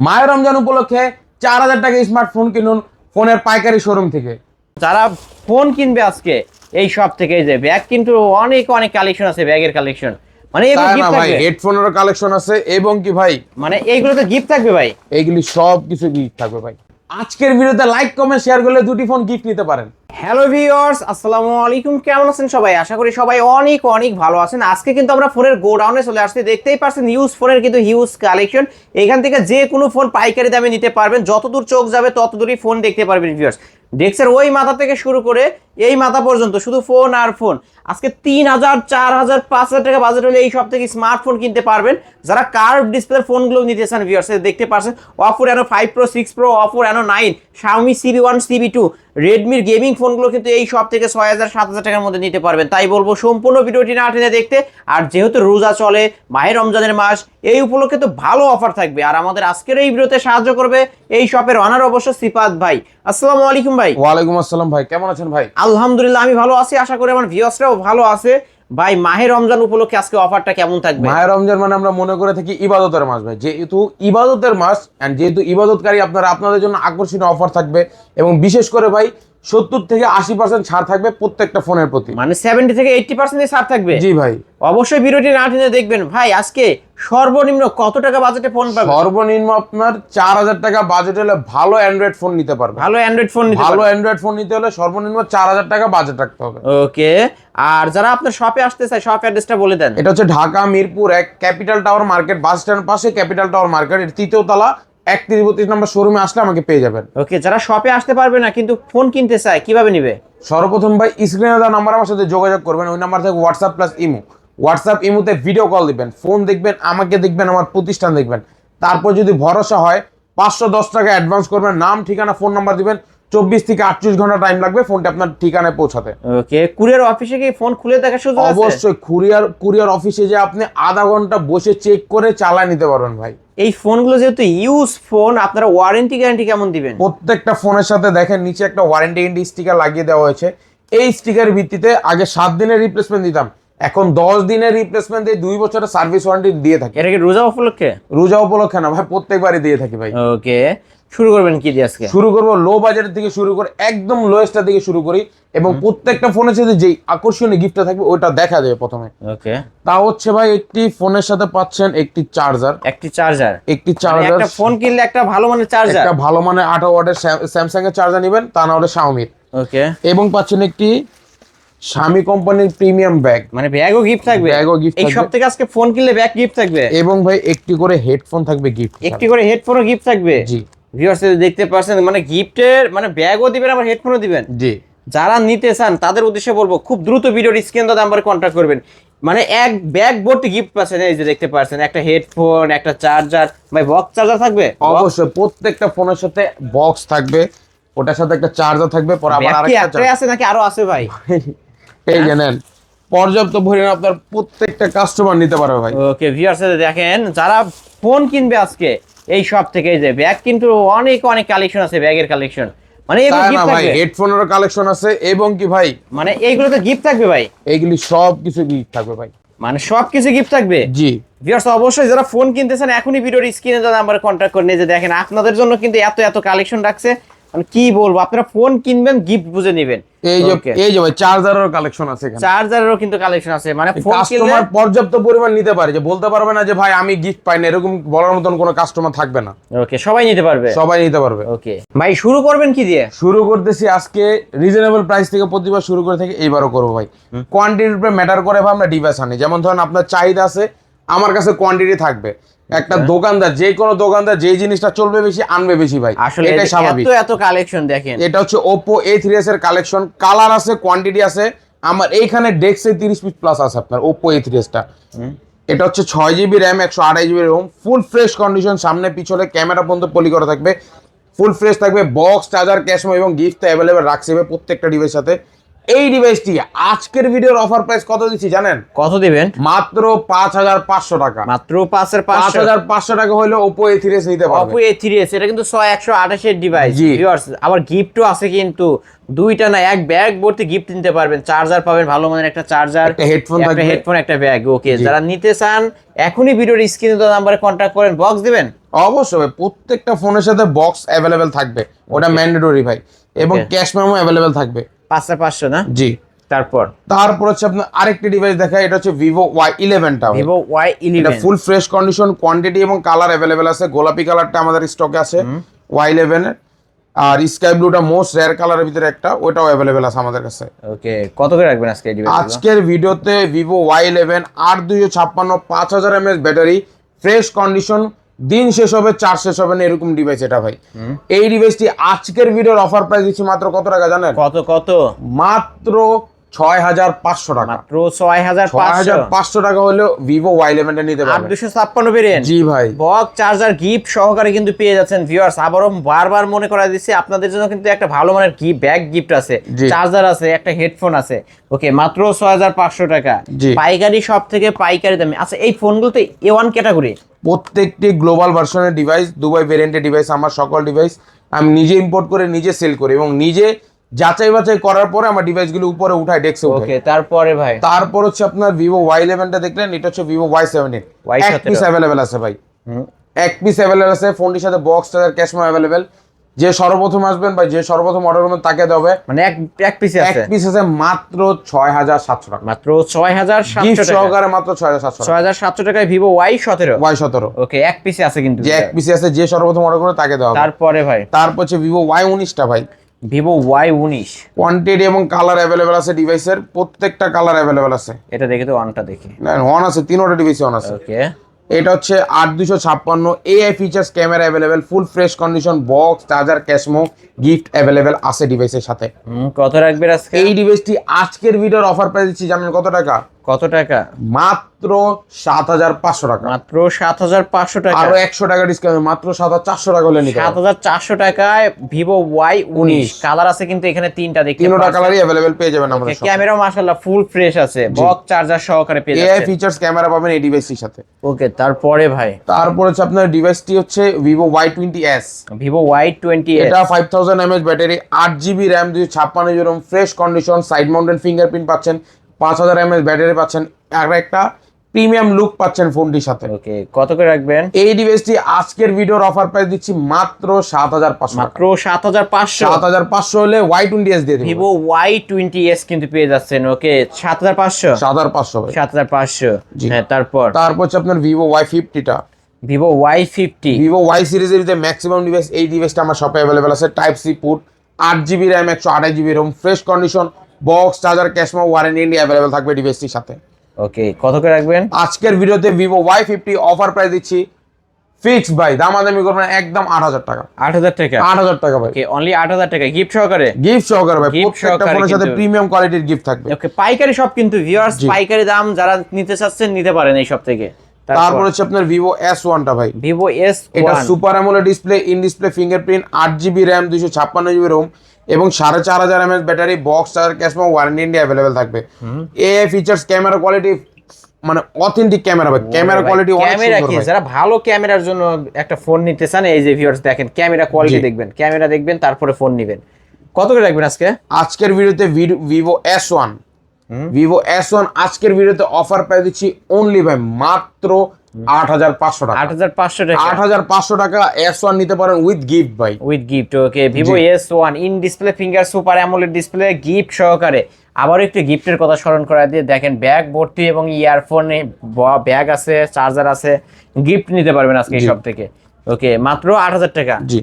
মায়ের রমজান উপলক্ষে 4000 টাকা স্মার্টফোন কিনুন ফোনের পাইকারি শোরুম থেকে। যারা ফোন কিনবে আজকে এই সব থেকে এই যে ব্যাগ কিন্তু অনেক অনেক কালেকশন আছে, ব্যাগের কালেকশন মানে এগুলো তাই না গিফট ভাই, থাকবে। হেডফোনেরও কালেকশন আছে এবং কি ভাই মানে এইগুলোতে গিফট থাকবে ভাই। এইগুলি সব কিছু গিফট থাকবে ভাই। আজকের ভিডিওতে লাইক কমেন্ট শেয়ার করলে দুটি ফোন গিফট নিতে পারেন। হ্যালো ভিউয়ার্স, আসসালামু আলাইকুম। কেমন আছেন সবাই? আশা করি সবাই অনেক অনেক ভালো আছেন। আজকে কিন্তু আমরা ফোনের গোডাউনে চলে আসছি। দেখতেই পাচ্ছেন ইউজ ফোনের কিন্তু হিউজ কালেকশন। এখান থেকে যে কোনো ফোন পাইকারি দামে নিতে পারবেন। যতদূর চোখ যাবে ততদূরই ফোন দেখতে পারবেন ভিউয়ার্স। ডেস্কের ওই মাথা থেকে শুরু করে এই মাথা পর্যন্ত শুধু ফোন আর ফোন। আজকে 3000, 4000, 5000 টাকা বাজেট হলে এই সব থেকে স্মার্টফোন কিনতে পারবেন। যারা কার্ভ ডিসপ্লে ফোনগুলো নিতে চান ভিউয়ার্স, দেখতে পাচ্ছেন Oppo Reno 5 Pro, 6 Pro, Oppo Reno 9, Xiaomi CB1, CB2, রেডমির gaming ফোনগুলো কিন্তু এই সব থেকে 6000, 7000 টাকার মধ্যে নিতে পারবেন। তাই বলবো সম্পূর্ণ ভিডিওটি না টেনে দেখতে। আর যেহেতু রোজা চলে, মাহে রমজানের মাস, এই উপলক্ষে তো ভালো অফার থাকবে। আর আমাদের আজকের এই ভিডিওতে সাহায্য করবে এই শপের অনার অবশ্য সিফাত ভাই। আসসালামু আলাইকুম ভাই। ওয়ালাইকুম আসসালাম ভাই, কেমন আছেন ভাই? আলহামদুলিল্লাহ আমি ভালো আছি, আশা করি আমার ভিউয়ার্সরাও ভালো আছে। ভাই মাহে রমজান উপলক্ষে আজকে অফারটা কেমন থাকবে? মায়ের রমজান মানে আমরা মনে করে থাকি ইবাদতের মাস ভাই। যেহেতু ইবাদতের মাস এন্ড যেহেতু ইবাদতকারী আপনারা, আপনাদের জন্য আকর্ষণীয় অফার থাকবে এবং বিশেষ করে ভাই 70 থেকে 80% ছাড় থাকবে প্রত্যেকটা ফোনের প্রতি। মানে 70 থেকে 80% ছাড় থাকবে। জি ভাই, অবশ্যই ভিডিওটি না টেনে দেখবেন। ভাই আজকে সর্বনিম্ন কত টাকা বাজেটে ফোন পাবেন? সর্বনিম্ন আপনার 4000 টাকা বাজেট হলে ভালো অ্যান্ড্রয়েড ফোন নিতে পারবেন। ভালো অ্যান্ড্রয়েড ফোন নিতে ভালো পারবেন। অ্যান্ড্রয়েড ফোন নিতে হলে সর্বনিম্ন 4000 টাকা বাজেট রাখতে হবে। ওকে, আর যারা আপনার শপে আসতে চায় শপ অ্যাড্রেসটা বলে দেন। এটা হচ্ছে Dhaka Mirpur 1 capital tower market, bus stand পাশে ক্যাপিটাল টাওয়ার মার্কেট, এর 3য় তলা 31-32 নম্বর শোরুমে আসলে আমাকে পেয়ে যাবেন। ওকে, যারা শপে আসতে পারবে না কিন্তু ফোন কিনতে চায় কিভাবে নিবে? সর্বপ্রথম ভাই স্ক্রিনে দেওয়া নাম্বার আমার সাথে যোগাযোগ করবেন। ওই নাম্বার থেকে হোয়াটসঅ্যাপ প্লাস ইমো, হোয়াটসঅ্যাপ ইমোতে ভিডিও কল দিবেন, ফোন দেখবেন, আমাকে দেখবেন, আমার প্রতিষ্ঠান দেখবেন। তারপর যদি ভরসা হয় 510 টাকা অ্যাডভান্স করবেন, নাম ঠিকানা ফোন নাম্বার দিবেন। 24 থেকে 48 ঘন্টা টাইম লাগবে ফোনটা আপনার ঠিকানায় পৌঁছাতে। ওকে, কুরিয়ার অফিসে কি ফোন খুলে দেখার সুযোগ আছে? অবশ্যই কুরিয়ার অফিসে যে আপনি আধা ঘন্টা বসে চেক করে চালায় নিতে পারবেন ভাই। এই ফোনগুলো যেহেতু ইউজ ফোন, আপনারা ওয়ারেন্টি গ্যারান্টি কেমন দিবেন? প্রত্যেকটা ফোনের সাথে দেখেন নিচে একটা ওয়ারেন্টি স্টিকার লাগিয়ে দেওয়া হয়েছে। এই স্টিকারের ভিত্তিতে আগে 7 দিনের রিপ্লেসমেন্ট দিতাম, এখন 10 দিনের রিপ্লেসমেন্ট দিয়ে 2 বছরের সার্ভিস ওয়ারেন্টি দিয়ে থাকি। এটা কি রোজা উপলক্ষে? রোজা উপলক্ষে না ভাই, প্রত্যেকবারই দিয়ে থাকি ভাই। ওকে, শুরু করবেন কি দিয়ে আজকে? শুরু করবো লো বাজেটের থেকে শুরু করে একদম লোয়েস্টটা থেকে শুরু করি, এবং প্রত্যেকটা ফোনের সাথে যেই আকর্ষণীয় গিফটটা থাকবে ওটা দেখা যাবে প্রথমে। ওকে, তা হচ্ছে ভাই একটি ফোনের সাথে পাচ্ছেন একটি চার্জার। একটি চার্জার। একটি চার্জার, একটা ফোন কিনলে একটা ভালো মানের চার্জার। একটা ভালো মানে 18 ওয়াটের স্যামসাং এর চার্জার নেবেন, তা না হলে শাওমির। ওকে, এবং পাচ্ছেন একটি শামি কোম্পানির প্রিমিয়াম ব্যাগ, মানে ব্যাগও গিফট থাকবে। ব্যাগও গিফট এই থাকবে। সব থেকে আজকে ফোন কিনলে ব্যাগ গিফট থাকবে। এবং ভাই একটি করে হেডফোন থাকবে গিফট। একটি করে হেডফোনও গিফট থাকবে। জি ভিউয়ার্স দেখতে পাচ্ছেন, মানে গিফটের মানে ব্যাগও দিবেন আবার হেডফোনও দিবেন। জি, যারা নিতে চান তাদের উদ্দেশ্যে বলবো খুব দ্রুত ভিডিওর স্ক্রিন দাদা নাম্বারে কন্ট্যাক্ট করবেন। মানে এক ব্যাগ ভর্তি গিফট পাচ্ছেন। এই যে দেখতে পাচ্ছেন একটা হেডফোন, একটা চার্জার। ভাই বক্স চার্জার থাকবে? অবশ্যই প্রত্যেকটা ফোনের সাথে বক্স থাকবে, ওটার সাথে একটা চার্জার থাকবে, পর আবার ব্যাগ কি আরেকটা একটাই আছে নাকি আরো আছে ভাই? এই জানেন পর্যাপ্ত পরিমাণ আপনার প্রত্যেকটা কাস্টমার নিতে পারবে ভাই। ওকে ভিউয়ার্স দেখেন, যারা ফোন কিনবে আজকে এই সব থেকে এই যে ব্যাগ কিন্তু অনেক অনেক কালেকশন আছে, ব্যাগের কালেকশন। মানে এগুলো তাই না গিফট ভাই, থাকবে। হেডফোনেরও কালেকশন আছে এবং কি ভাই মানে এইগুলোতে গিফট থাকবে ভাই। এইগুলি সব কিছু গিফট থাকবে ভাই। মানে সবকিছু গিফট থাকবে। জি ভিউয়ার্স অবশ্যই যারা ফোন কিনতেছেন এখনই ভিডিওর স্ক্রিনে দেওয়া নাম্বারে কন্ট্যাক্ট করে নিয়ে যে দেখেন আপনাদের জন্য কিন্তু এত এত কালেকশন রাখছে। মানে কি বলবো, আপনারা ফোন কিনবেন গিফট বুঝে নেবেন। এই যে এই যে ভাই চার্জারেরও কালেকশন আছে এখানে। চার্জারেরও কিন্তু কালেকশন আছে। মানে ফোন কিনলে কাস্টমার পর্যাপ্ত পরিমাণ নিতে পারে, যে বলতে পারবে না যে ভাই আমি গিফট পাই না, এরকম বলার মতন কোনো কাস্টমার থাকবে না। ওকে, সবাই নিতে পারবে। সবাই নিতে পারবে। ওকে ভাই, শুরু করবেন কি দিয়ে? শুরু করতেছি আজকে রিজনেবল প্রাইস থেকে, প্রতিবার শুরু করে থেকে এইবারও করবো ভাই। কোয়ান্টিটির উপরে ম্যাটার করে ভাই আমরা ডিভাইস আনি। যেমন ধরেন আপনার চাহিদা আছে, আমার কাছে কোয়ান্টিটি থাকবে। একটা দোকানদার, যে কোনো দোকানদার যে জিনিসটা চলবে বেশি আনবে বেশি ভাই, আসলে এটাই স্বাভাবিক। এত এত কালেকশন দেখেন। এটা হচ্ছে Oppo A3s এর কালেকশন, কালার আছে, কোয়ান্টিটি আছে। আমার এইখানে ডেস্কে 30 পিস প্লাস আছে আপনার Oppo A3s টা। এটা হচ্ছে 6GB RAM, 128GB ROM, full fresh condition, সামনে পিছনে ক্যামেরা পর্যন্ত পলি করা থাকবে, ফুল ফ্রেশ থাকবে। বক্স চার্জার ক্যাশমো এবং গিফট অ্যাভেলেবেল রাখছে প্রত্যেকটা ডিভাইসের সাথে। এই ডিভাইসটি আজকের ভিডিওর অফার প্রাইস কত দিচ্ছি জানেন? কত দিবেন? মাত্র 5,500 টাকা। মাত্র 5,500 5,500 টাকা হলে Oppo A3s নিতে পারবে। Oppo A3s এটা কিন্তু 128 এর ডিভাইস জি। ভিউয়ার্স, আবার গিফটও আছে কিন্তু দুইটা না, এক ব্যাগ ভর্তি গিফট নিতে পারবেন। চার্জার পাবেন, ভালো মানের একটা চার্জার, একটা হেডফোন একটা থাকবে। হেডফোন, একটা ব্যাগ। ওকে, জি। যারা নিতে চান এখনই ভিডিওর স্ক্রিনে দেওয়া নম্বরে কন্টাক্ট করেন। বক্স দিবেন? অবশ্যই ভাই, প্রত্যেকটা ফোনের সাথে বক্স অ্যাভেলেবেল থাকবে, ওটা ম্যান্ডেটরি ভাই, এবং Okay. ক্যাশ মেমো অ্যাভেলেবেল থাকবে। 5,500 না? জি। তারপর হচ্ছে আপনার আরেকটি ডিভাইস দেখায়, এটা হচ্ছে Vivo Y11 টা। Vivo এটা Y11 ফুল ফ্রেশ কন্ডিশন, কোয়ান্টিটি এবং কালার অ্যাভেলেবেল আছে। গোলাপি কালারটা আমাদের স্টকে আছে Y11 এর, আর স্কাই ব্লুটা মোস্ট রেয়ার কালারের ভিতরে একটা, ওটাও অ্যাভেলেবেল আছে আমাদের কাছে। ওকে, কত করে রাখবেন আজকে এই ডিভাইস? আজকের ভিডিওতে Vivo Y11 8,256 5000 mAh battery, fresh condition, দিন শেষ হবে চার্জ শেষ হবে না, এরকম ডিভাইস এটা ভাই। এই ডিভাইসটি আজকের ভিডিওর অফার প্রাইস দিচ্ছি মাত্র কত টাকা জানেন? কত? মাত্র 6,500 টাকা। মাত্র 6,500 টাকা হলেও Vivo Y11 টা নিতে পারবেন। 8,256 ভেরিয়েন্ট। জি ভাই। বক্স, চার্জার, গিফট সহকারে কিন্তু পেয়ে যাচ্ছেন ভিউয়ার্স। আবারও বারবার মনে করা দিচ্ছি, আপনাদের জন্য কিন্তু একটা ভালো মানের ব্যাগ গিফট আছে, জি। চার্জার আছে, একটা হেডফোন আছে। ওকে, মাত্র 6,500 টাকা। জি। পাইকারি সব থেকে পাইকারি দামে। আচ্ছা, এই ফোনগুলোতে A1 ক্যাটাগরি, প্রত্যেকটি গ্লোবাল ভার্সনের ডিভাইস, দুবাই ভেরিয়েন্টের ডিভাইস, আমার সকল ডিভাইস আমি নিজে ইম্পোর্ট করে নিজে সেল করি এবং নিজে যাচাই বাছাই করার পরে আমার ডিভাইসগুলো উপরে উঠাই, ডেস্কে উঠাই। ওকে, তারপরে ভাই তারপর হচ্ছে আপনার Vivo Y11 টা দেখলেন, এটা হচ্ছে Vivo Y17। এক পিস অ্যাভেলেবেল আছে ভাই, এক পিস অ্যাভেলেবেল আছে। ফোনটির সাথে box, charger, cash memo available. যে সর্বপ্রথম আসবেন বা যে সর্বপ্রথম অর্ডার করবেন তাকে দেবে। মানে এক পিসে এক আছে পিস আছে মাত্র 6,700 টাকা। মাত্র 6,700 গিফট টাকা। সহকারে মাত্র 6,700 টাকা। 6,700 টাকায় Vivo Y17। Y17 ওকে, এক পিসে আছে কিন্তু। যে এক পিসে আছে, যে সর্বপ্রথম অর্ডার করবে তাকে দেওয়া হবে। তারপরে ভাই তারপর হচ্ছে Vivo Y19 টা ভাই, Vivo Y19। কোয়ান্টিটি এবং কালার অ্যাভেলেবেল আছে, ডিভাইসের প্রত্যেকটা কালার অ্যাভেলেবেল আছে। এটা দেখে তো ওয়ানটা দেখি। না, অন আছে, তিনটা ডিভাইসে অন আছে। ওকে, এটা হচ্ছে 8,256 AI features, camera available, full fresh condition, box, charger, ক্যাশমো, gift available আছে ডিভাইসের সাথে। কত রাখবেন আজকে? এই ডিভাইসটি আজকের ভিডিওর অফার প্রাইস দিচ্ছি জানেন কত টাকা? কত টাকা? মাত্র 7,500 টাকা। মাত্র 7,500 টাকা। আরো 100 টাকা ডিসকাউন্ট, মাত্র 7,400 টাকা হলে নিতে পারবেন। 7,400 টাকায় Vivo Y19। কালার আছে কিন্তু এখানে তিনটা, দেখতে তিনটা পাচ্ছেন। কালারই অ্যাভেলেবেল পেয়ে যাবেন আমাদের শপে। ক্যামেরাও মাশাআল্লাহ ফুল ফ্রেশ আছে, বক্স, চার্জার সহকারে পেয়ে AI যাচ্ছেন। ফিচার্স ক্যামেরা পাবেন এই ডিভাইসটির সাথে। ওকে, তারপরে ভাই তারপর হচ্ছে আপনার ডিভাইসটি হচ্ছে Vivo Y20s। Vivo Y20। এটা 5000 mAh battery, 8GB RAM, 256GB ROM, fresh condition, side mounted fingerprint পাচ্ছেন, 5000 mAh ব্যাটারি পাচ্ছেন, আর একটা প্রিমিয়াম লুক পাচ্ছেন ফোনটির সাথে। ওকে, কত করে রাখবেন? এই ডিভাইসটি আজকের ভিডিওর অফার প্রাইস দিচ্ছি মাত্র 7,500। মাত্র 7,500। 7,500 হলে Y20s দিয়ে দেব। Vivo Y20s কিন্তু পেয়ে যাচ্ছেন। ওকে, 7,500। 7,500 ভাই। 7,500। জি। হ্যাঁ, তারপর হচ্ছে আপনার Vivo Y50 টা। Vivo Y50। Vivo Y সিরিজের ভিতরে ম্যাক্সিমাম ডিভাইস, এই ডিভাইসটা আমার শপে অ্যাভেলেবেল আছে। Type C port, 8GB RAM, 128GB ROM, fresh condition, box, charger, cash memo, warranty India available থাকবে ডিভাইসটির সাথে। ওকে, কত করে রাখবেন? আজকের ভিডিওতে Vivo Y50 অফার প্রাইস দিচ্ছি ফিক্স ভাই, দামাদামি করবেন না, একদম 8,000 টাকা। 8,000 টাকা। 8,000 টাকা ভাই। ওকে, অনলি 8,000 টাকা গিফট সহকারে। গিফট সহকারে ভাই, Gift প্রত্যেকটা সহকারে ফোনের সাথে কিন্তু। প্রিমিয়াম কোয়ালিটির গিফট থাকবে। ওকে, পাইকারি সব কিন্তু ভিউয়ার্স, জি। পাইকারি দাম যারা নিতে চাচ্ছেন নিতে পারেন এই সব থেকে। তারপর হচ্ছে আপনার Vivo S1 টা ভাই। Vivo S1। এটা super AMOLED display, in display fingerprint, 8GB RAM, 256GB ROM এবং 4,500 mAh battery, box, charger, cash memo, warranty India available থাকবে। AI ফিচার্স, ক্যামেরা কোয়ালিটি মানে অথেন্টিক ক্যামেরা ভাই, ক্যামেরা কোয়ালিটি অনেক ক্যামেরা সুন্দর কি, ভাই। যারা ভালো ক্যামেরার জন্য একটা ফোন নিতে চান, এই যে ভিউয়ার্স দেখেন, ক্যামেরা কোয়ালিটি জি। দেখবেন, ক্যামেরা দেখবেন, তারপরে ফোন নেবেন। কত করে রাখবেন আজকে? আজকের ভিডিওতে Vivo S1, Vivo S1 আজকের ভিডিওতে অফার প্রাইস দিচ্ছি অনলি ভাই মাত্র 8,500 টাকা। 8,500 টাকা। 8,500 টাকা S1 নিতে পারেন উইথ গিফট ভাই। With gift. Okay, Vivo G. S1 in display finger super AMOLED display, gift সহকারে। আবার একটু গিফটের কথা স্মরণ করা দিয়ে দেখেন, ব্যাগ ভর্তি এবং ইয়ারফোনে ব্যাগ আছে, চার্জার আছে, গিফট নিতে পারবেন আজকে এই জি। সব থেকে। ওকে, মাত্র 8,000 টাকা। জি।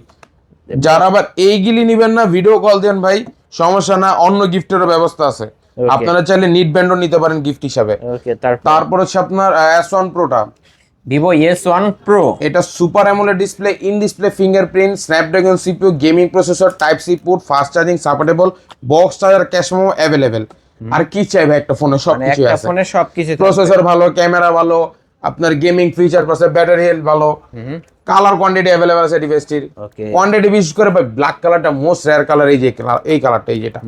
যারা আবার এইগুলি নেবেন না, ভিডিও কল দেন ভাই, সমস্যা না, অন্য গিফটেরও ব্যবস্থা আছে। Okay. আপনারা চাইলে নিট ব্যান্ডও নিতে পারেন গিফট হিসাবে। ওকে, তারপর হচ্ছে আপনার S1 Pro টা। Vivo S1 Pro। এটা super AMOLED display, in display fingerprint, Snapdragon CPU, gaming processor, type C port, fast charging supportable, box, charger, cash memo available. আর কি চাই ভাই একটা ফোনে, মানে সবকিছু একটা আছে। ফোনে সবকিছু থাকবে। প্রসেসর ভালো, ক্যামেরা ভালো, আপনার গেমিং ফিচার পাচ্ছে, ব্যাটারি হেলথ ভালো, কালার কোয়ান্টিটি অ্যাভেলেবল আছে ডিভাইসটির। ওকে। কোয়ান্টিটি বিশেষ করে ভাই ব্ল্যাক কালারটা মোস্ট রেয়ার কালার, এই যে এই কালারটা, এই যেটা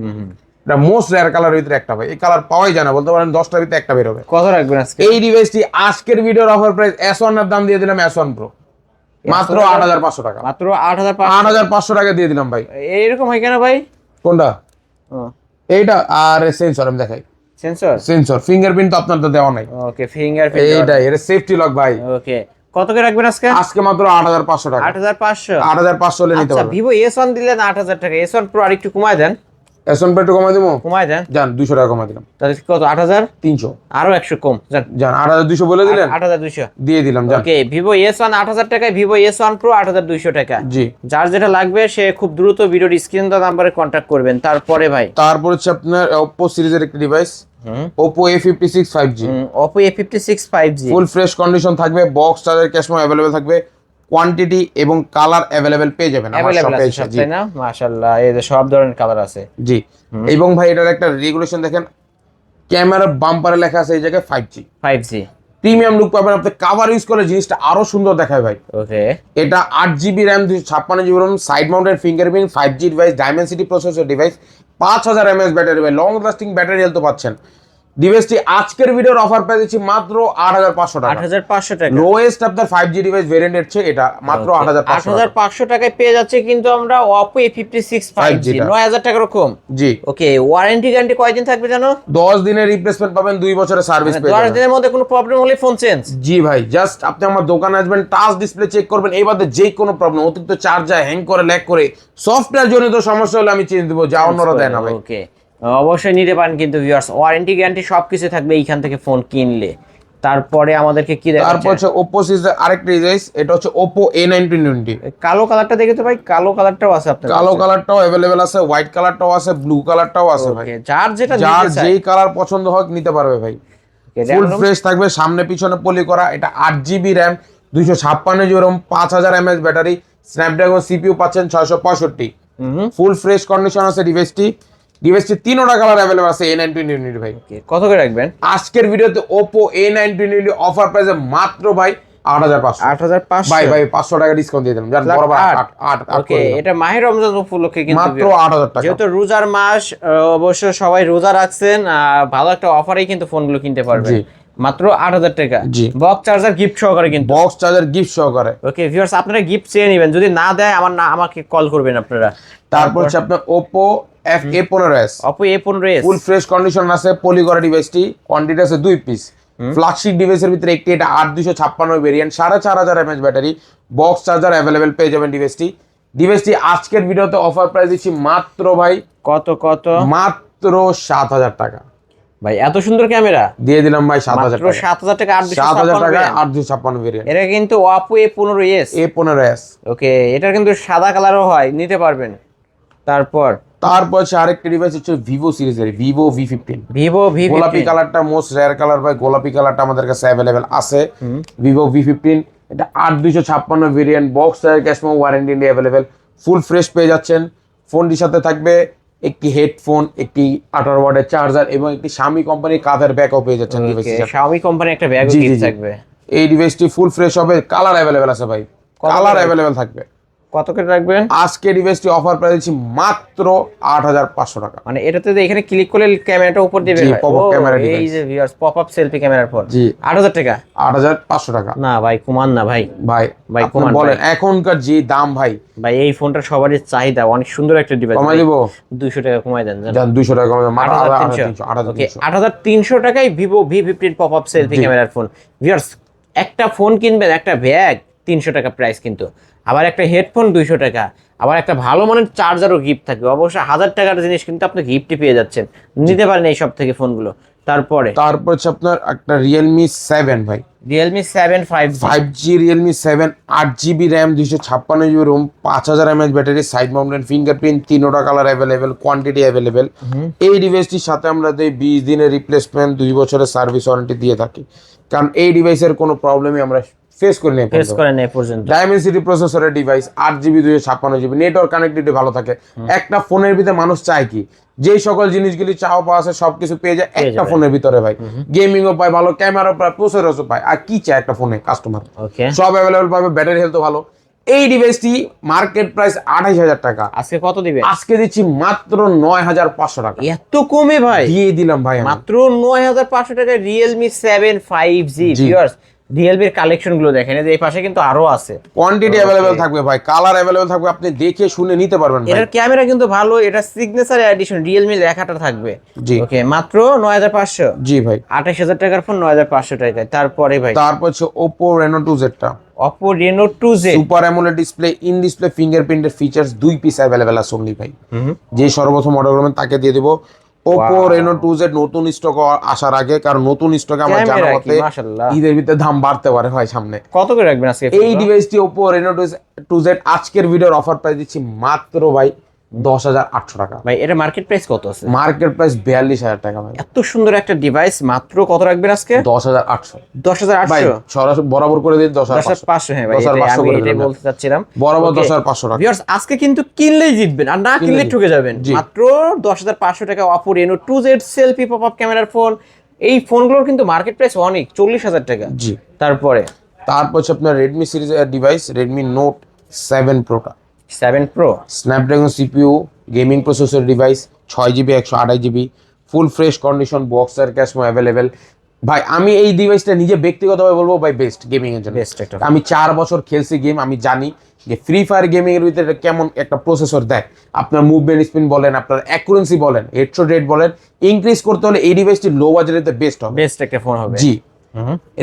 এটা মোস্ট রেয়ার কালারের ভিতরে একটা ভাই, এই কালার পাওয়াই যায় না, বলতে পারেন 10টার ভিতরে একটা বের হবে। কত রাখবেন আজকে? এই ডিভাইসটি আজকের ভিডিওর অফার প্রাইস S1 এর দাম দিয়ে দিলাম S1 Pro মাত্র 8500 টাকা। মাত্র 8500 8500 টাকা দিয়ে দিলাম ভাই। এইরকম হয় কেন ভাই? কোনটা? এইটা আর সেন্সর আমি দেখাই। সেন্সর ফিঙ্গারপ্রিন্ট তো আপনার তো দেওয়া নাই। ওকে, ফিঙ্গারপ্রিন্ট এইটা এর সেফটি লক ভাই। ওকে, কত করে রাখবেন আজকে? আজকে মাত্র 8500 টাকা। 8500 হলে নিতে পারবেন। আচ্ছা, Vivo S1 দিলেন 8000 টাকা, S1 Pro আর একটু কমায় দেন। S1 Pro একটু কমাই দেবো? কমায় দেন, জান 200 টাকা কমাই দিলাম। তাহলে কত? 8300। আরো 100 কম, জান 8200 বলে দিলেন, 8200 দিয়ে দিলাম। জান ওকে, Vivo S1 8000 টাকায়, Vivo S1 Pro 8200 টাকা। জি, যার যেটা লাগবে সে খুব দ্রুত ভিডিওর স্ক্রিন দেওয়া নাম্বারে কন্ট্যাক্ট করবেন। তারপরে ভাই, তারপর হচ্ছে আপনার Oppo সিরিজের একটা device, Oppo A56 5G। Oppo A56 5G full fresh condition থাকবে, box charger cash memo available থাকবে, কোয়ান্টিটি এবং কালার अवेलेबल পেয়ে যাবেন আমার শপে এসে। জি তাই না? মাশাআল্লাহ, এই যে সব ধরনের কালার আছে। জি, এবং ভাই এটার একটা রেগুলেশন দেখেন, ক্যামেরা বাম্পারে লেখা আছে এই জায়গায় 5G। প্রিমিয়াম লুক পাবেন আপনি, কভার ইউজ করলে জিনিসটা আরো সুন্দর দেখায় ভাই। ওকে, এটা 8GB RAM 256GB ROM, side mounted fingerprint, 5G device, Dimensity processor device, 5000 mAh battery ভাই, লং লাস্টিং ব্যাটারি হেলথ পাচ্ছেন। ডিভাইসটি আজকের ভিডিওর অফার প্রাইস দিচ্ছি মাত্র 8500 টাকা। 8500 টাকা লোয়েস্ট আপনার 5G ডিভাইস ভেরিয়েন্ট এর চেয়ে এটা মাত্র 8500 টাকায় পেয়ে যাচ্ছে কিন্তু আমরা Oppo A56 5G 9000 টাকার কম। জি, ওকে, ওয়ারেন্টি গ্যারান্টি কয়দিন থাকবে জানো? 10 দিনের রিপ্লেসমেন্ট পাবেন, 2 বছরের সার্ভিস পেয়ে 10 যাবেন। দিনের মধ্যে কোনো প্রবলেম হলে ফোন চেঞ্জ। জি ভাই, জাস্ট আপনি আমার দোকানে আসবেন, টাচ ডিসপ্লে চেক করবেন, এই বাদে যে কোনো প্রবলেম, অতিরিক্ত চার্জার হ্যাং করে ল্যাগ করে সফটওয়্যার জনিত সমস্যা হলে আমি চেঞ্জ দেবো, যা অন্যরা দেয় না ভাই। ওকে, অবশ্যই নিতে পারেন কিন্তু ভিউয়ার্স, ওয়ারেন্টি গ্যারান্টি সবকিছু থাকবে এইখান থেকে ফোন কিনলে। তারপরে আমাদেরকে কি দেখাচ্ছে? তারপর হচ্ছে Oppo সিরিজের আরেকটা ডিভাইস, এটা হচ্ছে Oppo A1920। কালো কালারটা দেখে তো ভাই, কালো কালারটাও আছে আপনার কালো কালারটাও अवेलेबल আছে, হোয়াইট কালারটাও আছে, ব্লু কালারটাও আছে ভাই। যার যেটা যার নিতে চায় যেই কালার পছন্দ হোক নিতে পারবে ভাই। ফুল ফ্রেশ থাকবে, সামনে পিছনে পলি করা, এটা 8GB RAM 256GB ROM, 5000 mAh battery, Snapdragon CPU পাচ্ছেন 665। ফুল ফ্রেশ কন্ডিশন আছে ডিভাইসটি। তিনটা কালার अवेलेबल আছে A920 ভাই। কত করে রাখবেন আজকের ভিডিওতে Oppo A920 অফার প্রাইসে মাত্র ভাই 8500 ভাই 500 টাকা ডিসকাউন্ট দিয়ে দিলাম, জান বরাবর 8। ওকে, এটা মাহে রমজান উপলক্ষে কিন্তু মাত্র 8000 টাকা। যেহেতু রোজার মাস, অবশ্য সবাই রোজা রাখছেন, ভালো একটা অফারেই কিন্তু ফোনগুলো কিনতে পারবেন। মাত্র 8000 টাকা। বক্স চার্জার গিফট সহকারে, কিন্তু বক্স চার্জার গিফট সহকারে। ওকে ভিউয়ার্স, আপনারা গিফট চেয়ে নেবেন, যদি না দেয় আমাকে কল করবেন আপনারা। তারপর হচ্ছে আপনার Oppo A15s। Oppo A15s ফুল ফ্রেশ কন্ডিশন আছে, পলি করা ডিভাইসটি, কোয়ান্টিটি আছে 2 পিস। ফ্ল্যাগশিপ ডিভাইসের ভিতরে একটি, এটা 8256 variant, 4500 mAh battery, box charger available পেয়ে যাবেন ডিভাইসটি আজকের ভিডিওতে অফার প্রাইস দিচ্ছি মাত্র ভাই কত মাত্র 7000 টাকা। ভাই এত সুন্দর ক্যামেরা দিয়ে দিলাম ভাই 7000 টাকা। 7000 টাকা 7000 টাকা 8256 ভেরিয়েন্ট। এটা কিন্তু Oppo A15s। ওকে, এটা কিন্তু সাদা কালারও হয়, নিতে পারবেন। তারপর হচ্ছে আরেকটা ডিভাইস হচ্ছে Vivo সিরিজের Vivo V15। V15 গোলাপি কালারটা মোস্ট রেয়ার কালার ভাই, গোলাপি কালারটা আমাদের কাছে अवेलेबल আছে। Vivo V15, এটা 8256 variant, box charger cash memo warranty নিয়ে अवेलेबल, ফুল ফ্রেশ পেয়ে যাচ্ছেন। ফোনটির সাথে থাকবে একটি হেডফোন, একটি 18 ওয়াটের চার্জার এবং একটি Xiaomi কোম্পানির কাঁধের ব্যাকও পেয়ে যাচ্ছেন ডিভাইসের সাথে। Xiaomi কোম্পানির একটা ব্যাগও গিফট থাকবে। এই ডিভাইসটি ফুল ফ্রেশ হবে, কালার अवेलेबल আছে ভাই, কালার अवेलेबल থাকবে। কত করে রাখবেন আজকে ডিভাইসটি অফার প্রাইস দিচ্ছি মাত্র 8500 টাকা। মানে এটাতে এখানে ক্লিক করলে ক্যামেরাটা উপর দিবে জি, পপআপ ক্যামেরা এই ডিভাইস। যে ভিউয়ার্স, পপআপ সেলফি ক্যামেরার ফোন। জি, 8000 টাকা 8500 টাকা। না ভাই, কমান না ভাই। ভাই কমান বলেন, এখনকার যে দাম ভাই এই ফোনটা সবারই চাহিদা, অনেক সুন্দর একটা ডিভাইস। কমাই দিব 200 টাকা কমাই দেন, জান 200 টাকা কমাই দেন, 8300। ওকে, 8300 টাকায় Vivo V15 পপআপ সেলফি ক্যামেরার ফোন। ভিউয়ার্স, একটা ফোন কিনবেন, একটা ব্যাগ 300 টাকা প্রাইস, কিন্তু আবার একটা হেডফোন 200 টাকা, আবার একটা ভালো মানের চার্জারও গিফট থাকবে। অবশ্য 1000 টাকার জিনিস কিন্তু আপনি গিফটই পেয়ে যাচ্ছেন, নিতে পারেন এই সব থেকে ফোনগুলো। তারপর হচ্ছে আপনার একটা Realme 7 ভাই, Realme 7 5G Realme 7, 8GB RAM 256GB ROM, 5000 mAh battery, side mounted fingerprint, তিনটা কালার अवेलेबल, কোয়ান্টিটি अवेलेबल। এই ডিভাইসটির সাথে আমরা 20 দিনের রিপ্লেসমেন্ট, 2 বছরের সার্ভিস ওয়ারেন্টি দিয়ে থাকি, কারণ এই ডিভাইসের কোনো প্রবলেমই আমরা ফেস করেন এই পর্যন্ত। ডাইমেনসিটি প্রসেসরের device, 8GB 256GB, network connectivity ভালো থাকে। একটা ফোনের ভিতরে মানুষ চায় কি, যেই সকল জিনিসগুলি চাওয়া পাওয়া আছে সবকিছু পেয়ে যায় একটা ফোনের ভিতরে ভাই। গেমিংও পায়, ভালো ক্যামেরা পায়, প্রসেসরও পায়, আর কি চায় একটা ফোনে কাস্টমার, সব अवेलेबल পাবে। ব্যাটারি হেলথও ভালো। এই ডিভাইসটি মার্কেট প্রাইস 28,000 টাকা, আজকে কত দিবে? আজকে দিচ্ছি মাত্র 9,500 টাকা। এত কমে ভাই? দিয়ে দিলাম ভাই আমি। মাত্র 9,500 টাকায় রিয়েলমি 7 5G। ভিউয়ার্স, রিয়েলমির কালেকশন গুলো দেখেন, এই পাশে কিন্তু আরো আছে। কোয়ান্টিটি অ্যাভেলেবেল থাকবে ভাই, কালার অ্যাভেলেবেল থাকবে, আপনি দেখে শুনে নিতে পারবেন ভাই। এটার ক্যামেরা কিন্তু ভালো, এটা সিগনেচার এডিশন, রিয়েলমি লেখাটা থাকবে। জি ওকে, মাত্র 9,500। জি ভাই। 28,000 টাকার ফোন 9,500 টাকায়। তারপরে ভাই তারপর হচ্ছে Oppo Reno 2Z টা, Oppo Reno 2Z। Super AMOLED display, in display ফিঙ্গারপ্রিন্টের ফিচার্স, 2 পিস অ্যাভেলেবেল আছে অনলি ভাই। যে সর্বপ্রথম অর্ডার করবেন তাকে দিয়ে দেব Oppo Reno 2Z নতুন স্টক আসার আগে, কারণ নতুন স্টকে আমার জানা ক্যামেরা কি মতে মাশাআল্লাহ। ঈদের ভিতরে দাম বাড়তে পারে ভাই সামনে। কত করে রাখবেন আজকে এই ডিভাইসটি Oppo Reno 2Z আজকের ভিডিওর অফার প্রাইস দিচ্ছি মাত্র ভাই 10,800 টাকা। ভাই এটা মার্কেট প্রাইস কত আছে? মার্কেট প্রাইস 42,000 টাকা ভাই। এত সুন্দর একটা ডিভাইস মাত্র কত রাখবেন আজকে? 10,800 ভাই, 10,800। সরাসরি বরাবর করে দিন 10,500। 10,500। হ্যাঁ ভাই, 10,500 আমি করে এটাই দিলাম। বলতে চাচ্ছিলাম, বরাবর 10,500 টাকা। ভিউয়ার্স আজকে কিন্তু কিনলেই জিতবেন, আর না কিনলে ঠকে যাবেন। জি। মাত্র 10,500 টাকা Oppo Reno 2Z selfie pop up ক্যামেরার ফোন। এই ফোনগুলোর কিন্তু মার্কেট প্রাইস অনেক, 40,000 টাকা। জি। তারপরে তারপর হচ্ছে আপনার রেডমি সিরিজের ডিভাইস Redmi Note 7 Pro টা, 7 Pro। Snapdragon CPU, gaming processor device, 6GB 128GB, ফুল ফ্রেশ কন্ডিশন, বক্সার ক্যাশমো অ্যাভেলেবেল। ভাই আমি এই ডিভাইসটা নিজে ব্যক্তিগতভাবে বলবো ভাই বেস্ট গেমিং এর জন্য। বেস্ট একটা আমি 4 বছর খেলছি গেম, আমি জানি যে ফ্রি ফায়ার গেমিং এর ভিতরে কেমন একটা প্রসেসর দেয়। আপনার মুভমেন্ট স্পিন বলেন, আপনার অ্যাকুরেন্সি বলেন, হেডশট রেট বলেন, ইনক্রিজ করতে হলে এই ডিভাইসটি লো বাজেটে বেস্ট হবে। বেস্ট একটা ফোন হবে। জি।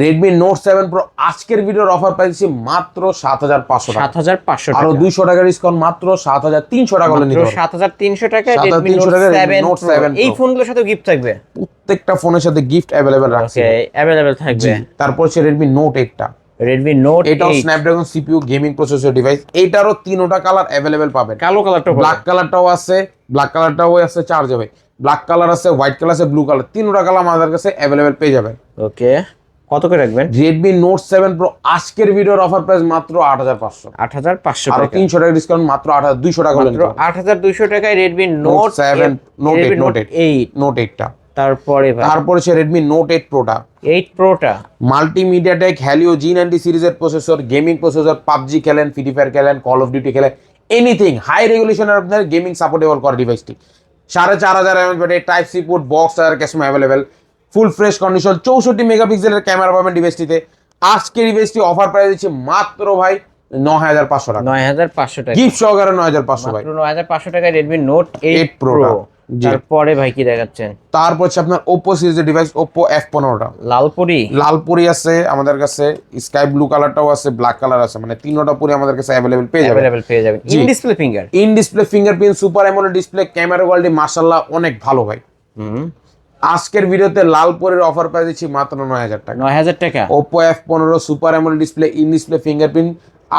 Redmi Note 7 Pro আজকের ভিডিওর অফার প্রাইস মাত্র 7,500 টাকা। 7,500 টাকা। আরো 200 টাকা ডিসকাউন্ট, মাত্র 7,300 টাকা হলে নিতে পারবেন। 7,300 টাকায় Redmi 7,300 Note টাকায় 7 Note Pro। 7 এই Pro। ফোনগুলোর সাথে গিফট থাকবে। প্রত্যেকটা ফোনের সাথে গিফট অ্যাভেলেবেল রাখছি। ওকে, अवेलेबल থাকবে। তারপর হচ্ছে Redmi Note 8 টা, Redmi Note 8। এটাও Snapdragon CPU gaming processor device. এটারও তিনটা কালার অ্যাভেলেবেল পাবেন। কালো কালারটা ব্ল্যাক কালারটাও আছে, ব্ল্যাক কালারটাও আছে চার্জ হবে, ব্ল্যাক কালার আছে, হোয়াইট কালার আছে, ব্লু কালার, তিনটা কালার আমাদের কাছে অ্যাভেলেবেল পেয়ে যাবেন। ওকে, কত করে রাখবেন? Redmi Note 7 Pro আজকের ভিডিওর অফার প্রাইস মাত্র 8,500। 8,500 আরো টাকা। 300 টাকা ডিসকাউন্ট, মাত্র 8,200 টাকা হলে মাত্র 8,200 টাকায় Redmi Note 7 Note 8 8। Note 8 টা। তারপরে ভাই তারপর হচ্ছে Redmi Note 8 Pro টা, 8 Pro টা। মাল্টিমিডিয়া টেক Helio G90 সিরিজের প্রসেসর, গেমিং প্রসেসর, পাবজি খেলেন, ফ্রি ফায়ার খেলেন, কল অফ ডিউটি খেলেন, এনিথিং হাই রেগুলেশনের আপনার গেমিং সাপোর্টেবল করে ডিভাইসটি। 4,500 mAh battery, type C port, box আর cash memo available, full fresh condition, 64 মেগাপিক্সেলের ক্যামেরা পাবেন ডিভাইসটিতে। আজকে ডিভাইসটি অফার প্রাইস দিচ্ছে মাত্র ভাই 9,500 টাকা। 9,500 টাকা। গিফট সহকারে 9,500 ভাই। মাত্র 9,500 টাকায় Redmi Note 8 8 Pro Pro। টা। জি। তারপরে ভাই কি দেখাচ্ছেন? তারপর হচ্ছে আপনার Oppo সিরিজের ডিভাইস Oppo F15 টা, লালপুরি। লাল পরি আছে আমাদের কাছে, স্কাই ব্লু কালারটাও আছে, ব্ল্যাক কালার আছে, মানে তিনটা পরি আমাদের কাছে অ্যাভেলেবেল পেয়ে যাবেন। अवेलेबल পেয়ে যাবেন। জি। In display finger. In display fingerprint, super AMOLED display, camera quality মাশাআল্লাহ অনেক ভালো ভাই। আজকের ভিডিওতে লাল পরির অফার প্রাইস দিচ্ছি মাত্র 9,000 টাকা। 9,000 টাকা। Oppo F15 super AMOLED display, in display fingerprint,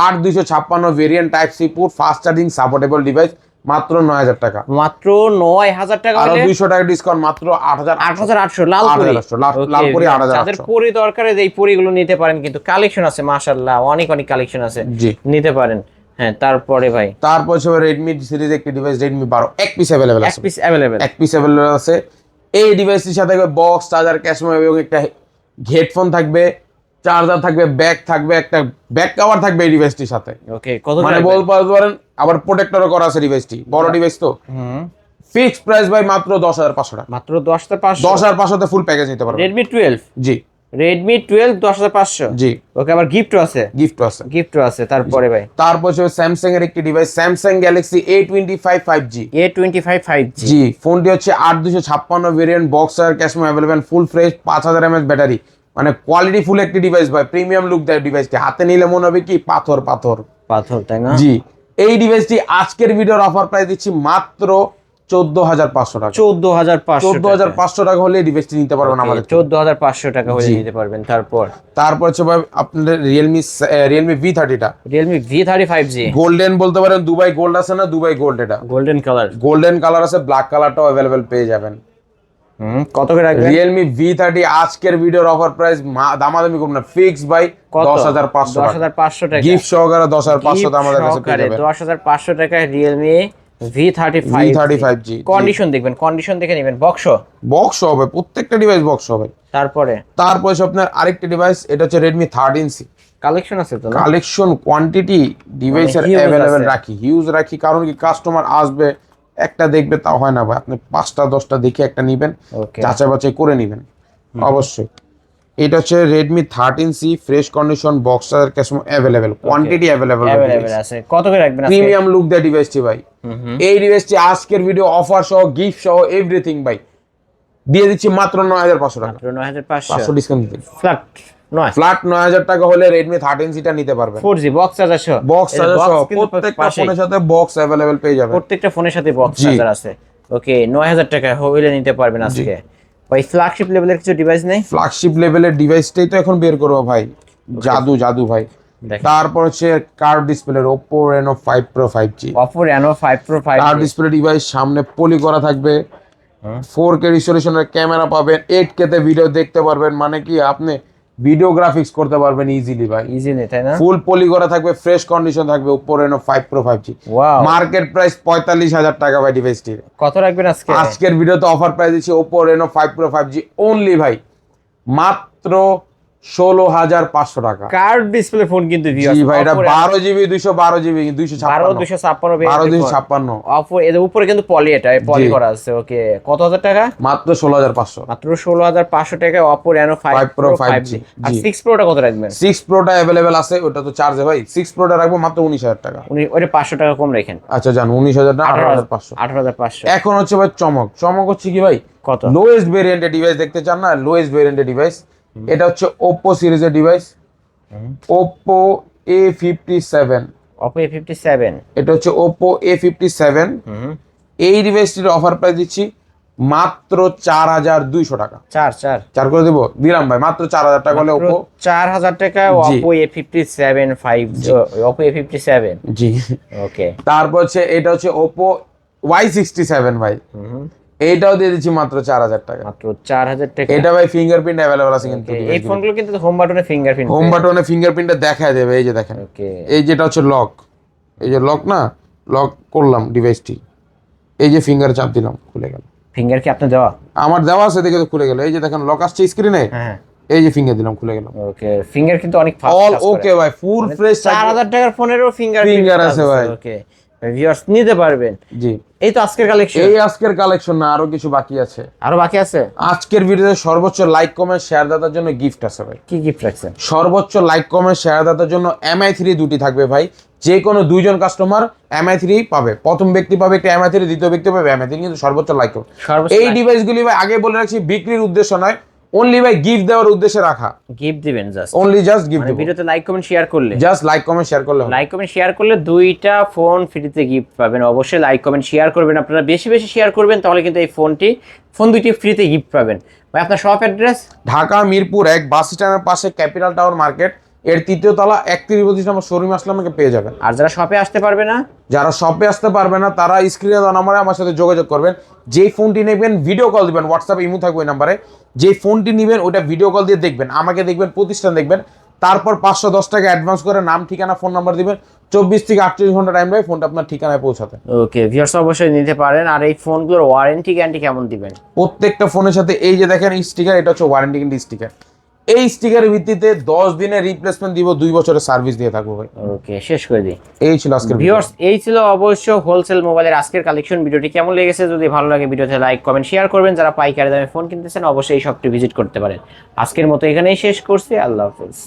8,256 variant, type C port, fast charging supportable device, মাত্র 9,000 টাকা। মাত্র 9,000 টাকা আরো হলে 200 টাকা ডিসকাউন্ট, মাত্র 8,800 লালপুরি। 8,800 লাল পরি 8,800। যাদের পরি দরকার এই পরিগুলো নিতে পারেন, কিন্তু কালেকশন আছে মাশাআল্লাহ, অনেক অনেক কালেকশন আছে, জি। নিতে পারেন। হ্যাঁ, তারপরে ভাই তারপর হচ্ছে Redmi সিরিজ একটি ডিভাইস Redmi 12 এক পিস অ্যাভেলেবেল এক আছে। Piece available. এক পিস অ্যাভেলেবেল আছে। এই ডিভাইসটির সাথে বক্স, চার্জার, ক্যাশমো এবং একটা হেডফোন থাকবে, চার্জার থাকবে, ব্যাগ থাকবে, একটা ব্যাক কভার থাকবে এই ডিভাইসটির সাথে। ওকে, কত মানে করে? বলতে পারেন আবার প্রোটেক্টরও করা আছে ডিভাইসটি, বড় ডিভাইস তো। ফিক্সড প্রাইস ভাই মাত্র 10,500 টাকা। মাত্র 10,500। 10,500 তে ফুল প্যাকেজ নিতে পারবেন। Redmi 12। জি Redmi 12 10,500। জি, ওকে, আবার গিফটও আছে। গিফটও আছে। গিফটও আছে। তারপরে ভাই তারপর হচ্ছে স্যামসাং এর একটি device Samsung Galaxy A25 5G। A25 5G। জি, ফোনটি হচ্ছে 8,256 variant, boxer ক্যাশমো available, full fresh, 5,000 mAh battery, মানে কোয়ালিটি ফুল একটি ডিভাইস ভাই, প্রিমিয়াম লুক দেয় ডিভাইসটি। হাতে নিলে মনে হবে কি পাথর পাথর। পাথর, তাই না? জি, এই ডিভাইসটি আজকের ভিডিওর অফার প্রাইস দিচ্ছি মাত্র 14,500 টাকা। 14,500। 14,500 টাকা হলে এই ডিভাইসটি নিতে পারবেন আমাদের। 14,500 টাকা হলে জি। নিতে পারবেন। তারপর তারপর হচ্ছে ভাই আপনাদের রিয়েলমি V30 টা, Realme V30 5G। গোল্ডেন বলতে পারেন, দুবাই গোল্ড আছে না, দুবাই গোল্ড, এটা গোল্ডেন কালার। গোল্ডেন কালার আছে, ব্ল্যাক কালারটাও অ্যাভেলেবেল পেয়ে যাবেন। কত করে রাখবেন? রিয়েলমি V30 আজকের ভিডিওর অফার প্রাইস দামাদামি করুন না, ফিক্স বাই কত? 10,500 টাকা। 10,500 টাকা। গিফট সহকারে 10,500 তে আমাদের কাছে পেয়ে যাবেন। 10,500 টাকায় Realme V30 V30 জি। কন্ডিশন দেখবেন, কন্ডিশন দেখে নেবেন। বক্স বক্স হবে, প্রত্যেকটা ডিভাইস বক্স হবে। তারপরে তারপর হচ্ছে আপনার আরেকটি ডিভাইস, এটা হচ্ছে Redmi 13C। কালেকশন আছে তো না? কালেকশন কোয়ান্টিটি ডিভাইসের huge অ্যাভেলেবেল আছে। রাখি, হিউজ রাখি, কারণ কি কাস্টমার আসবে একটা দেখবে তা হয় না ভাই, আপনি 5টা 10টা দেখে একটা নিবেন, ওকে যাচাই বাছাই করে নিবেন অবশ্যই। এটা হচ্ছে Redmi 13C ফ্রেশ কন্ডিশন বক্সার cash memo available, quantity available available আছে। কত করে রাখবেন আজকে? প্রিমিয়াম লুক দেয় ডিভাইসটি ভাই। এই ডিভাইসটি আজকের ভিডিও অফার সহ গিফট সহ এভরিথিং ভাই দিয়ে দিচ্ছি মাত্র 9500 টাকা, মাত্র 9500 500 ডিসকাউন্ট দিতে। ফ্ল্যাট 9 ফ্ল্যাট 9000 টাকা হলে Redmi 13C টা নিতে পারবেন। 4G বক্স চার্জার সহ। বক্স এই যে চার্জার সহ box কিন্তু প্রত্যেকটা পাশেই। ফোনের সাথে বক্স অ্যাভেলেবেল পেয়ে যাবেন। প্রত্যেকটা ফোনের সাথে বক্স জি। চার্জার আছে। ওকে 9000 টাকা হইলে নিতে পারবেন আজকে। ভাই ফ্ল্যাগশিপ লেভেলের কিছু ডিভাইস নেই? ফ্ল্যাগশিপ লেভেলের ডিভাইসটাই তো এখন বের করবো ভাই, জাদু জাদু ভাই। দেখেন তারপর হচ্ছে কার্ভ ডিসপ্লের Oppo Reno 5 Pro 5G Oppo Reno 5 Pro 5G। Curve display device, সামনে পলি করা থাকবে, 4K রিজলিউশনের ক্যামেরা পাবেন, 8K তে ভিডিও দেখতে পারবেন, মানে কি আপনি ভিডিও গ্রাফিক্স করতে পারবেন ইজিলি ভাই। ইজিলি তাই না? ফুল পলি করা থাকবে, ফ্রেশ কন্ডিশন থাকবে Oppo Reno 5 Pro 5G। Wow market price 45000 টাকা ভাই ডিভাইসটির। কত রাখবেন আজকে? আজকের ভিডিওতে অফার প্রাইস দিচ্ছি Oppo Reno 5 Pro 5G only ভাই মাত্র 16500 টাকা। কার্ভ ডিসপ্লে ফোন কিন্তু ভিউয়ার্স। জি ভাই, এটা 12GB 212GB 256 256 1256 Oppo এর উপরে কিন্তু পলি, এটা পলি করা আছে। ওকে কত হাজার টাকা? মাত্র 16500। মাত্র 16500 টাকা Oppo Reno 5 5 Pro Pro 5G 5G। আর 6 Pro টা কত রাখবেন? 6 Pro টা अवेलेबल আছে, ওটা তো চার্জে ভাই। 6 Pro টা রাখবো মাত্র 19000 টাকা। উনি ওটা 500 টাকা কম রাখেন। আচ্ছা জান 19000 না 18500। 18500 এখন হচ্ছে ভাই চমক, চমক হচ্ছে কি ভাই, কত? লোয়েস্ট ভেরিয়েন্টের ডিভাইস দেখতে চান না? লোয়েস্ট ভেরিয়েন্টের ডিভাইস, এটা হচ্ছে Oppo সিরিজের device, Oppo A57। Oppo A57 এটা হচ্ছে Oppo A57। এই ডিভাইসটির অফার প্রাইস দিচ্ছি মাত্র 4200 টাকা। 4 করে দেবো, দিলাম ভাই মাত্র 4000 টাকা হলে Oppo 4000 টাকা জি। Oppo A57 5 Oppo A57। জি। ওকে তারপর হচ্ছে এটা হচ্ছে Oppo Y67 ভাই, এইটাও দিয়ে দিচ্ছি মাত্র 4000 টাকা। মাত্র 4000 টাকা। এটা ভাই ফিঙ্গারপ্রিন্ট अवेलेबल আছে কিন্তু এই ফোনগুলো কিন্তু হোম বাটনে ফিঙ্গারপ্রিন্ট। হোম বাটনে ফিঙ্গারপ্রিন্টটা দেখায় দেবে, এই যে দেখেন। ওকে এই যেটা হচ্ছে লক, এই যে লক না, লক করলাম ডিভাইসটি, এই যে ফিঙ্গার চাপ দিলাম খুলে গেল। ফিঙ্গার কি আপনি দেওয়া? আমার দেওয়া আছে দেখে তো খুলে গেল, এই যে দেখেন লক আসছে স্ক্রিনে, হ্যাঁ এই যে ফিঙ্গার দিলাম খুলে গেল। ওকে ফিঙ্গার কিন্তু অনেক ফাস্ট অল ওকে ভাই, ফুল ফ্রেশ 4000 টাকার ফোনেরও ফিঙ্গার Finger আছে ভাই। ওকে ভিউয়ার্স নিতে পারবেন। জি। এই তো আজকের কালেকশন। এই আজকের কালেকশন না, আরো কিছু বাকি আছে। আরো বাকি আছে? আজকের ভিডিওতে সর্বোচ্চ লাইক কমেন্ট শেয়ার দাতার জন্য গিফট আছে ভাই। কি গিফট রাখছেন? সর্বোচ্চ লাইক কমেন্ট শেয়ার দাতার জন্য MI3 দুটি থাকবে ভাই, যে কোনো দুইজন কাস্টমার MI3 পাবে, প্রথম ব্যক্তি পাবে একটা MI3, দ্বিতীয় ব্যক্তি পাবে MI3, কিন্তু সর্বোচ্চ লাইক করবে। এই ডিভাইসগুলি ভাই আগে বলে রাখছি বিক্রির উদ্দেশ্য নয়, অনলি ভাই গিফট দেওয়ার উদ্দেশ্যে রাখা। গিফট দিবেন জাস্ট, অনলি জাস্ট গিফট মানে দেব, ভিডিওতে লাইক কমেন্ট শেয়ার করলে, জাস্ট লাইক কমেন্ট শেয়ার করলে হবে। লাইক কমেন্ট শেয়ার করলে দুইটা ফোন ফ্রিতে গিফট পাবেন। অবশ্যই লাইক কমেন্ট শেয়ার করবেন, আপনারা বেশি বেশি শেয়ার করবেন, তাহলে কিন্তু এই ফোন দুইটি ফ্রিতে গিফট পাবেন। ভাই আপনার শপ অ্যাড্রেস? ঢাকা মিরপুর 1 বাস স্ট্যান্ডের পাশে ক্যাপিটাল টাওয়ার মার্কেট এর 3য় তলা 31 নম্বর শোরুম আসলে আমাকে পেয়ে যাবেন। আর যারা শপে আসতে পারবে না, যারা শপে আসতে পারবে না তারা স্ক্রিনে দেওয়া নম্বরে আমার সাথে যোগাযোগ করবেন। যেই ফোনটি নেবেন ভিডিও কল দিবেন, হোয়াটসঅ্যাপ ইমো থাকবে ওই নাম্বারে। যেই ফোনটি নেবেন ওটা ভিডিও কল দিয়ে দেখবেন, আমাকে দেখবেন, প্রতিষ্ঠান দেখবেন, তারপর 510 টাকা অ্যাডভান্স করে নাম ঠিকানা ফোন নাম্বার দিবেন, 24 থেকে 48 ঘন্টা টাইম লাগে ফোনটা আপনার ঠিকানায় পৌঁছাতে। ওকে ভিউয়ার্স অবশ্যই নিতে পারেন। আর এই ফোনগুলোর ওয়ারেন্টি গ্যারান্টি কেমন দিবেন? প্রত্যেকটা ফোনের সাথে এই যে দেখেন স্টিকার, এটা হচ্ছে ওয়ারেন্টি গ্যারান্টি স্টিকার। এই স্টিকারের ভিত্তিতে 10 দিনের রিপ্লেসমেন্ট দিব, 2 বছরের সার্ভিস দিয়ে থাকবো ভাই। ওকে শেষ করে দিই। এই ছিল আজকের ভিডিও। ভিউয়ার্স এই ছিল অবশ্য হোলসেল মোবাইলের আজকের কালেকশন। ভিডিওটি কেমন লেগেছে যদি ভালো লাগে ভিডিওতে লাইক কমেন্ট শেয়ার করবেন। যারা পাইকারি দামে ফোন কিনতেছেন অবশ্যই এই শপটি ভিজিট করতে পারেন। আজকের মতো এখানেই শেষ করছি, আল্লাহ হাফেজ।